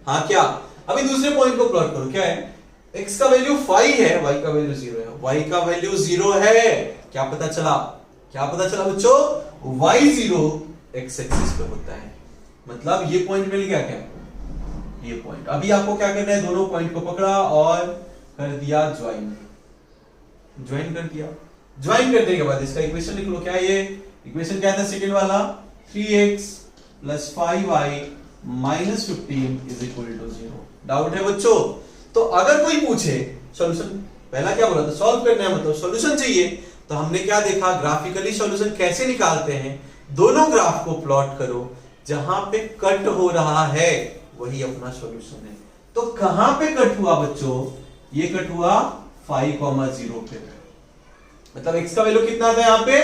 हाँ क्या, अभी दूसरे पॉइंट को प्लॉट करो, क्या है, x का वैल्यू 5 है, y का वैल्यू 0 है, y का वैल्यू 0 है, क्या पता चला, क्या पता चला बच्चों, y 0 x एक्सिस पे होता है, मतलब ये पॉइंट मिल गया क्या, ये पॉइंट। अभी आपको क्या करना है, दोनों पॉइंट को पकड़ा और कर दिया ज्वाइन, ज्वाइन कर दिया। ज्वाइन करने के बाद इसका इक्वेशन लिख लो, क्या है ये इक्वेशन, क्या था सेकंड वाला, 3x plus 5y minus 15 is equal to 0। Doubt है बच्चों, तो अगर कोई पूछे सॉल्यूशन, पहला क्या बोला था, सॉल्व करना है मतलब सॉल्यूशन चाहिए, तो हमने क्या देखा, ग्राफिकली सॉल्यूशन कैसे निकालते हैं, दोनों ग्राफ को प्लॉट करो, जहां पे कट हो रहा है वही अपना सॉल्यूशन है। तो कहां पे कट हुआ बच्चों, ये कट हुआ 5,0 पे, मतलब x का वैल्यू कितना था यहाँ पे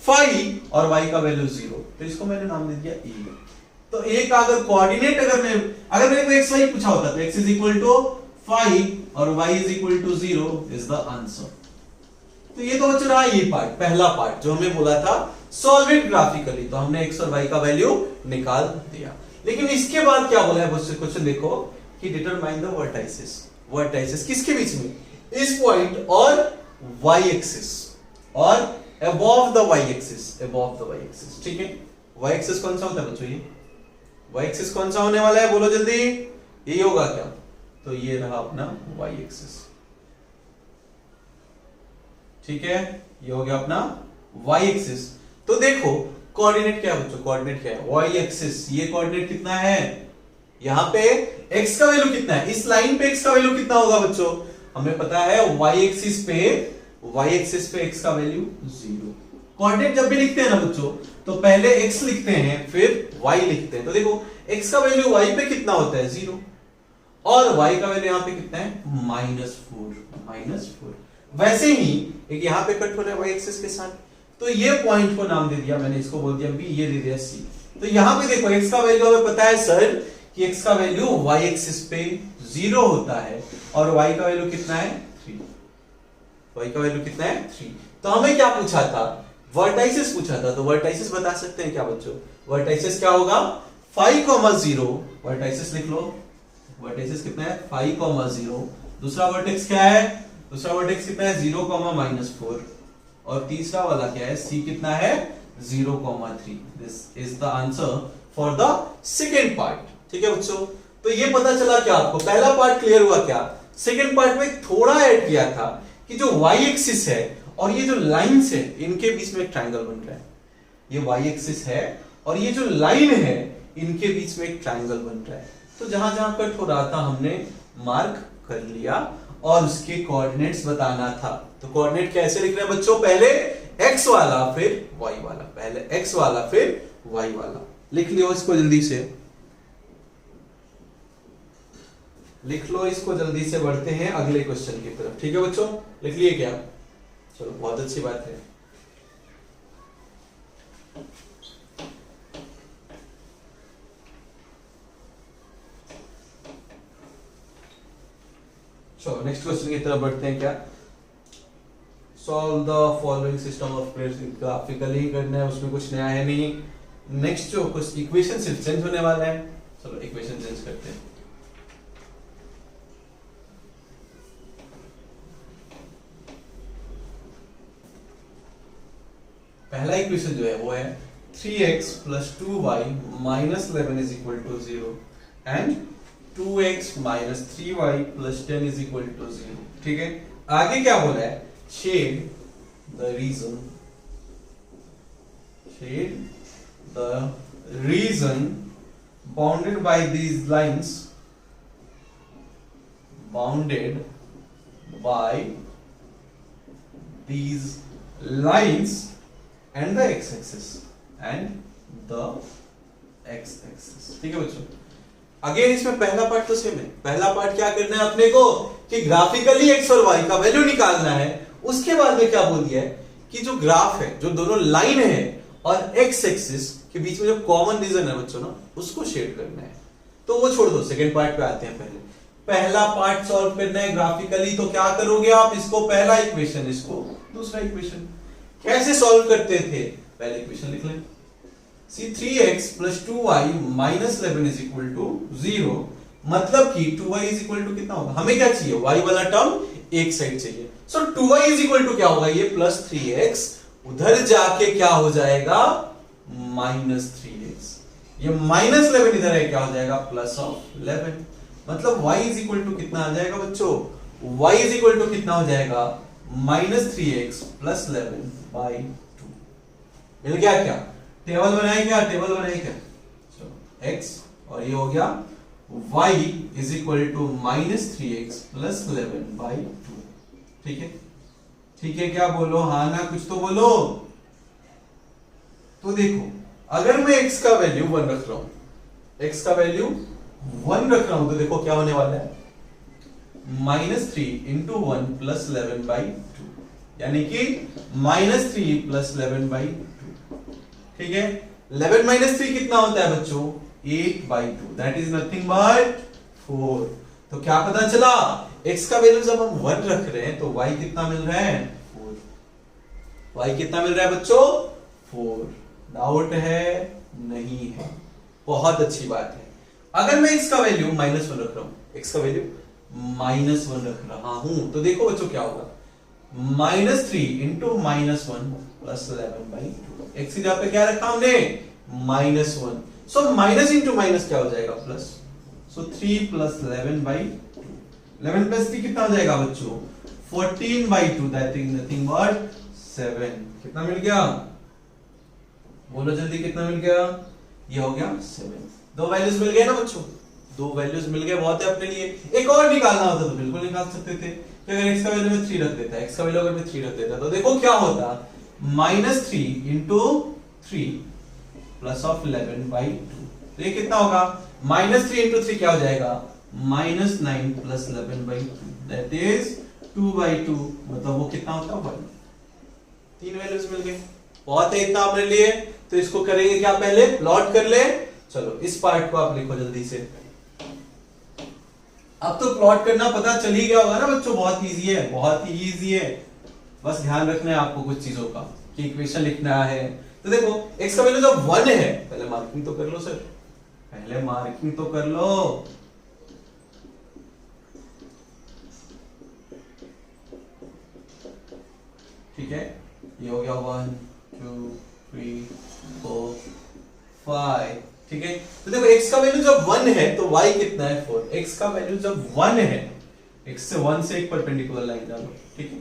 5 और y का वैल्यू 0, तो इसको मैंने नाम दे दिया a। तो a का अगर कोऑर्डिनेट अगर मेरे को x y पूछा होता तो x इज इक्वल टू 5 और y is equal to 0 is the answer. तो ये तो बच्चों रहा ये पार्ट, पहला पार्ट जो हमें बोला था सॉल्व इट ग्राफिकली, तो हमने x और y का वैल्यू निकाल दिया। लेकिन इसके बाद क्या बोला है बच्चों, क्वेश्चन देखो कि डिटरमाइन द वर्टाइसेस, वर्टाइसेस किसके बीच में, इस पॉइंट और y एक्सिस और above the y axis, above the y axis, ठीक है। y एक्सिस कौन सा होता है बच्चों, ये y एक्सिस कौन सा होने वाला है, बोलो जल्दी, ये होगा क्या, तो ये रहा अपना y एक्सिस, ठीक है, ये हो गया अपना y एक्सिस। तो देखो कोऑर्डिनेट क्या है बच्चों, कोऑर्डिनेट क्या है, y एक्सिस, ये कोऑर्डिनेट कितना है, यहां पे x का वैल्यू कितना है, इस लाइन पे x का वैल्यू कितना होगा बच्चों, हमें पता है y एक्सिस पे x का वैल्यू 0। कोऑर्डिनेट जब भी लिखते हैं ना बच्चों तो पहले x लिखते हैं फिर y लिखते हैं। तो देखो x का वैल्यू y पे कितना होता है 0 और y का वैल्यू यहां पे कितना है -4। वैसे ही एक यहां पे कट हो रहा है y एक्सिस के साथ, तो ये पॉइंट को नाम दे दिया मैंने, इसको बोल दिया b, ये दे दिया c। तो यहां पे देखो x का वैल्यू हमें पता है सर कि x का वैल्यू y एक्सिस पे 0 होता है और y का वैल्यू कितना है 3, y का वैल्यू कितना है 3। तो हमें क्या पूछा था, वर्टाइसेस पूछा था, तो वर्टाइसेस बता सकते हैं क्या बच्चों, वर्टाइसेस क्या होगा 5,0 वर्टेक्सेस लिख लो, वर्टेक्सेस कितना है 5,0, दूसरा वर्टेक्स क्या है, दूसरा वर्टेक्स कितना है 0,-4 और तीसरा वाला क्या है सी कितना है 0,3। This is the answer for the second part. ठीक है बच्चों, तो ये पता चला क्या आपको, पहला पार्ट क्लियर हुआ क्या, सेकेंड पार्ट में थोड़ा ऐड किया था कि जो वाई एक्सिस है और ये जो लाइंस है इनके बीच में एक ट्रायंगल बन रहा है, ये वाई एक्सिस है और ये जो लाइन है इनके बीच में एक ट्रायंगल बन रहा है। तो जहां जहां कट हो रहा था हमने मार्क कर लिया और उसके कोऑर्डिनेट्स बताना था। तो कोऑर्डिनेट कैसे लिख रहे हैं बच्चों, पहले x वाला फिर y वाला, पहले x वाला फिर y वाला। लिख लियो इसको जल्दी से, लिख लो इसको जल्दी से, बढ़ते हैं अगले क्वेश्चन की तरफ। ठीक है बच्चों, लिख लिए क्या, चलो बहुत अच्छी बात है। चलो नेक्स्ट क्वेश्चन की तरफ बढ़ते हैं। क्या, solve the following system of pairs, graphically करना है, उसमें कुछ नया है नहीं। नेक्स्ट जो कुछ इक्वेशन सिर्फ चेंज होने वाला है, चलो इक्वेशन चेंज करते हैं। पहला इक्वेशन जो है वो है 3x + 2y - 11 = 0 and 2x - 3y + 10 = 0। ठीक है, आगे क्या बोला है, shade the region bounded by these lines, bounded by these lines and the x-axis and the x-axis। ठीक है बच्चों, अगेन इसमें पहला पार्ट तो सेम है। पहला पार्ट क्या करना है अपने को कि ग्राफिकली x और y का वैल्यू निकालना है। उसके बाद में क्या बोल दिया है कि जो ग्राफ है, जो दोनों लाइन है और x एक्सिस के बीच में जो कॉमन रीजन है बच्चों ना, उसको शेड करना है। तो वो छोड़ दो, सेकंड पार्ट पे आते हैं। पहला पार्ट सॉल्व करना है ग्राफिकली, तो क्या करोगे आप, इसको पहला इक्वेशन, इसको दूसरा इक्वेशन। कैसे सॉल्व करते थे, पहले इक्वेशन लिख लें, सी 3x + 2y - 11 = 0, मतलब कि 2y = कितना होगा, हमें क्या चाहिए, y वाला टर्म एक साइड चाहिए। सो 2y = क्या होगा, ये +3x, उधर जाके क्या हो जाएगा -3x, ये -11 इधर है, क्या हो जाएगा +11, मतलब y = कितना आ जाएगा बच्चों, y = कितना हो जाएगा -3x + 11/2। मिल गया क्या, टेबल बनाए क्या, टेबल बनाए क्या, चलो x और ये हो गया y = -3x + 11/2। ठीक है, ठीक है, क्या बोलो, हाँ ना, कुछ तो बोलो। तो देखो, अगर मैं x का वैल्यू 1 रख रहा हूं, x का वैल्यू 1 रख रहा हूं, तो देखो क्या होने वाला है, -3 × 1 + 11/2, यानी कि -3 + 11/2। ठीक है, 11 - 3 कितना होता है बच्चों, 8/2, दैट इज नथिंग बट 4। तो क्या पता चला, x का वैल्यू जब हम 1 रख रहे हैं तो y कितना मिल रहा है, 4। y कितना मिल रहा है बच्चों, 4। डाउट है, नहीं है, बहुत अच्छी बात है। अगर मैं x का वैल्यू -1 रख रहा हूं, x का वैल्यू -1 रख रहा हूं, तो देखो बच्चों क्या होगा, -3 × -1 + 11/2, x की जगह पे क्या रखा हमने, -1, सो माइनस इंटू माइनस क्या हो जाएगा, प्लस, सो 3 + 11/2, 11 + 3 कितना हो जाएगा बच्चों, 14/2, दैट इज नथिंग बट 7। कितना मिल गया, बोलो जल्दी, कितना मिल गया, ये हो गया 7। दो वैल्यूज मिल गए ना बच्चों, दो वैल्यूज मिल गए, बहुत है अपने लिए। एक और निकालना होता तो बिल्कुल निकाल सकते थे कि अगर x का वैल्यू में 3 रख देता, x का वैल्यू अगर मैं 3 रख देता तो देखो क्या होता, -3 × 3 + 11/2, तो ये कितना होगा, -3 × 3 क्या हो जाएगा, -9 + 11/2, दैट इज 2/2, मतलब वो कितना होता है 1। 3 वैल्यूज मिल गए, बहुत है इतना अपने लिए। तो इसको करेंगे क्या, पहले प्लॉट कर ले। चलो इस पार्ट को आप लिखो जल्दी से। अब तो प्लॉट करना पता चल ही गया होगा ना बच्चों, बहुत इजी है, बहुत ही इजी है। बस ध्यान रखना है आपको कुछ चीजों का कि इक्वेशन लिखना है। तो देखो x का वैल्यू जब 1 है, पहले मार्किंग तो कर लो सर, पहले मार्किंग तो कर लो। ठीक है, ये हो गया 1 2 3 4 5। ठीक है, तो देखो x का वैल्यू जब 1 है तो y कितना है 4। x का वैल्यू जब 1 है, x से 1 से एक परपेंडिकुलर लाइन डालो। ठीक है,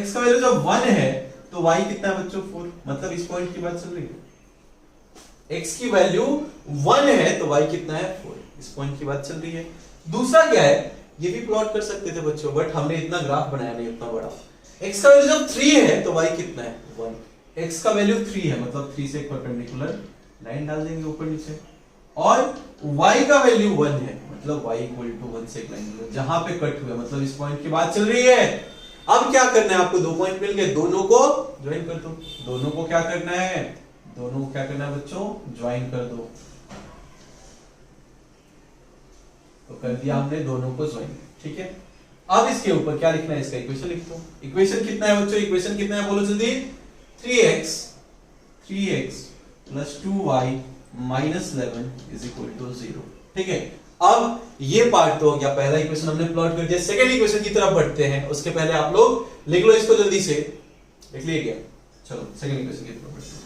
x का वैल्यू जब 1 है तो y कितना है बच्चों 4। मतलब इस पॉइंट की बात चल रही है, x की वैल्यू 1 है तो y कितना है 4। इस पॉइंट की बात चल रही है। दूसरा क्या है, ये भी प्लॉट कर सकते थे बच्चों, बट हमने इतना ग्राफ बनाया नहीं उतना बड़ा। x का वैल्यू जब 3 है तो y कितना है 1। x का वैल्यू 3 है मतलब 3 से एक परपेंडिकुलर लाइन डाल देंगे ऊपर नीचे, और y का वैल्यू 1 है मतलब y इक्वल टू 1 से एक लाइन जहां पे कट हुआ, मतलब इस पॉइंट की बात चल रही है। अब क्या करना है आपको, दो पॉइंट मिल गए, दोनों को ज्वाइन कर दो। दोनों को क्या करना है, दोनों को क्या करना है बच्चों, ज्वाइन कर दो। तो कर दिया हमने दोनों को ज्वाइन। ठीक है, अब इसके ऊपर क्या लिखना है, इसका इक्वेशन लिख दो। इक्वेशन कितना है बच्चों, इक्वेशन कितना है बोलो जल्दी, 3x plus 2y minus 11 is equal to 0। ठीक है, अब ये पार्ट तो हो गया, पहला इक्वेशन हमने प्लॉट कर दिया। सेकंड इक्वेशन की तरफ बढ़ते हैं, उसके पहले आप लोग लिख लो इसको जल्दी से। लिख लिए क्या, चलो सेकंड इक्वेशन की तरफ बढ़ते हैं।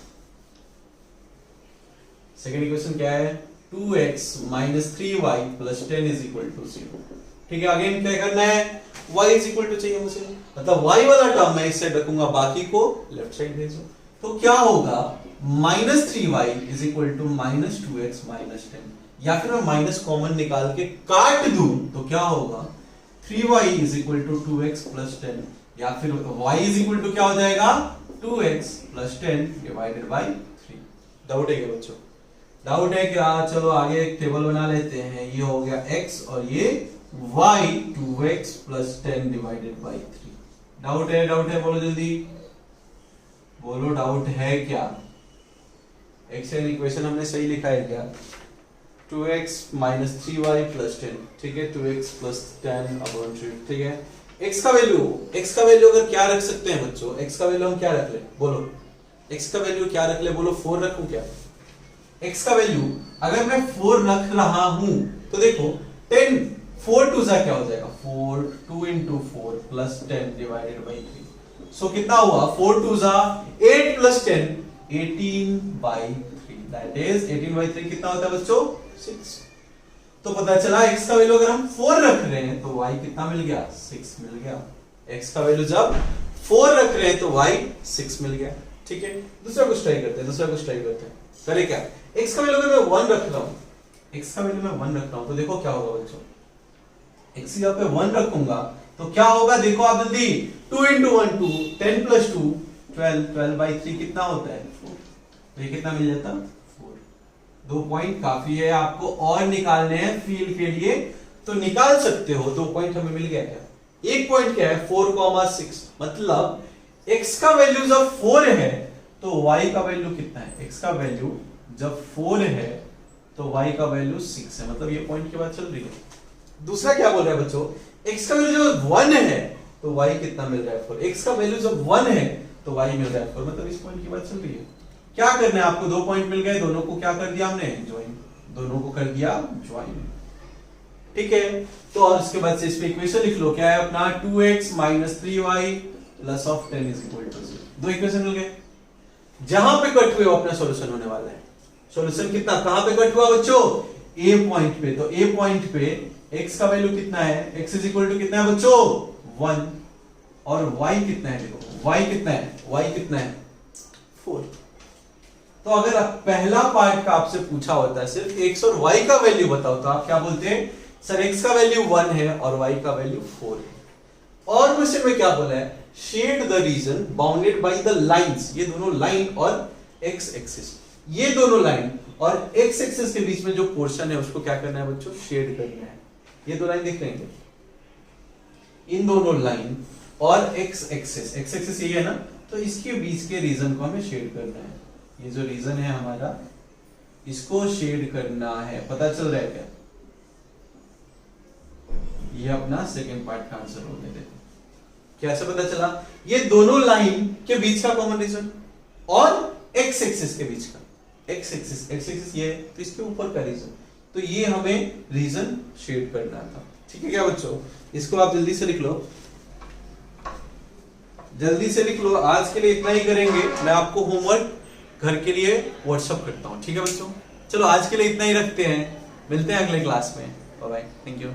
सेकंड इक्वेशन क्या है, 2x minus 3y plus 10 is equal to 0। ठीक है, अगेन क्या करना है, y इज इक्वल टू चाहिए मुझे, मतलब y वाला टर्म मैं इस साइड रखूंगा, बाकी को लेफ्ट साइड भेजो। तो क्या होगा, minus 3y is equal to minus 2x minus 10, या फिर मैं माइनस कॉमन निकाल के काट दूं तो क्या होगा, 3y is equal to 2x plus 10, या फिर y इज इक्वल टू क्या हो जाएगा 2x plus 10 divided by 3। Doubt है क्या बच्चों, डाउट है क्या, चलो आगे एक टेबल बना लेते हैं। ये हो गया x और ये y 2x plus 10 divided by 3। Doubt है बोलो जल्दी, बोलो डाउट है क्या। एक्सेल इक्वेशन हमने सही लिखा है क्या, 2x माइनस 3y प्लस 10। ठीक है, 2x प्लस 10 अपॉन 3। ठीक है, x का वैल्यू अगर क्या रख सकते हैं बच्चों, x का वैल्यू हम क्या रख ले बोलो, x का वैल्यू क्या रख ले बोलो, 4 रखूं क्या। x का वैल्यू अगर मैं 4 रख रहा हूं तो देखो 10 4 टू सा क्या हो जाएगा, 4 2 into 4 प्लस 10 डिवाइडेड बाई 3। सो कितना हुआ, 4 टू सा 8 plus 10 18 by 3, that is 18 by 3 कितना होता है बच्चों 6। तो पता चला x का वैल्यू अगर हम 4 रख रहे हैं तो y कितना मिल गया, 6 मिल गया। x का वैल्यू जब 4 रख रहे हैं तो y 6 मिल गया। ठीक है, दूसरा कुछ ट्राई करते हैं, करे क्या, x का वैल्यू अगर मैं 1 रख रहा हूं, तो देखो क्या होगा बच्चों, x यहाँ पे 1 रखूंगा तो क्या होगा, देखो आप जल्दी, 2 into 1 2, 10 plus 2 12, 12 by 3 कितना होता है 4। तो ये कितना मिल जाता 4। 2 पॉइंट काफी है, आपको और निकालने हैं फील्ड के लिए तो निकाल सकते हो। 2 पॉइंट हमें मिल गया क्या, एक पॉइंट क्या है 4,6, मतलब x का वैल्यू जब 4 है तो y का वैल्यू कितना है, x का वैल्यू जब 4 है तो y का वैल्यू 6 है, मतलब ये पॉइंट की बात चल रही है। दूसरा क्या बोल रहा है बच्चों, x का वैल्यू जब 1 है तो y कितना मिल रहा है 4। x का वैल्यू जब 1 है तो y मिल रहा है 4, मतलब इस पॉइंट की बात चल रही है। क्या करना है आपको, 2 पॉइंट मिल गए, दोनों को क्या कर दिया हमने, ज्वाइन, दोनों को कर दिया ज्वाइन। ठीक है, तो और उसके बाद से इस पे इक्वेशन लिख लो, क्या है अपना 2x minus 3y plus of 10 is equal to 0। 2 equation मिल गए, जहां पे कट हुए वो अपना सॉल्यूशन होने वाला है। सॉल्यूशन कितना, कहां पे कट हुआ बच्चों, a पॉइंट पे। तो a पॉइंट पे x का वैल्यू कितना है, x इज इक्वल टू कितना है बच्चों 1, और y कितना है, देखो y कितना है 4। तो अगर आप पहला पार्ट का आपसे पूछा होता है सिर्फ x और y का वैल्यू बताओ तो आप क्या बोलते हैं, सर x का वैल्यू 1 है और y का वैल्यू 4 है। और क्वेश्चन में क्या बोला है, shade the region bounded by the lines, ये दोनों लाइन और x एक्सिस, ये दोनों लाइन और x एक्सिस के बीच में जो पोर्शन है उसको क्या करना है बच्चों, शेड करना है। ये दो लाइन देख रहे हैं, इन दोनों लाइन और x एक्सिस यही है ना, तो इसके बीच के रीजन को हमें शेड करना है। ये जो रीजन है हमारा, इसको शेड करना है, पता चल रहा है क्या। ये अपना सेकंड पार्ट का आंसर हो गया। देखो कैसे पता चला, ये दोनों लाइन के बीच का कॉमन रीजन और x एक्सिस के बीच का, x एक्सिस ये, तो इसके ऊपर का रीजन, तो ये हमें रीजन शेड करना था। ठीक है क्या बच्चों, इसको आप जल्दी से लिख लो, जल्दी से लिख लो। आज के लिए इतना ही करेंगे, मैं आपको होमवर्क घर के लिए व्हाट्सएप करता हूँ। ठीक है बच्चों, चलो आज के लिए इतना ही रखते हैं, मिलते हैं अगले क्लास में। Bye bye, thank you.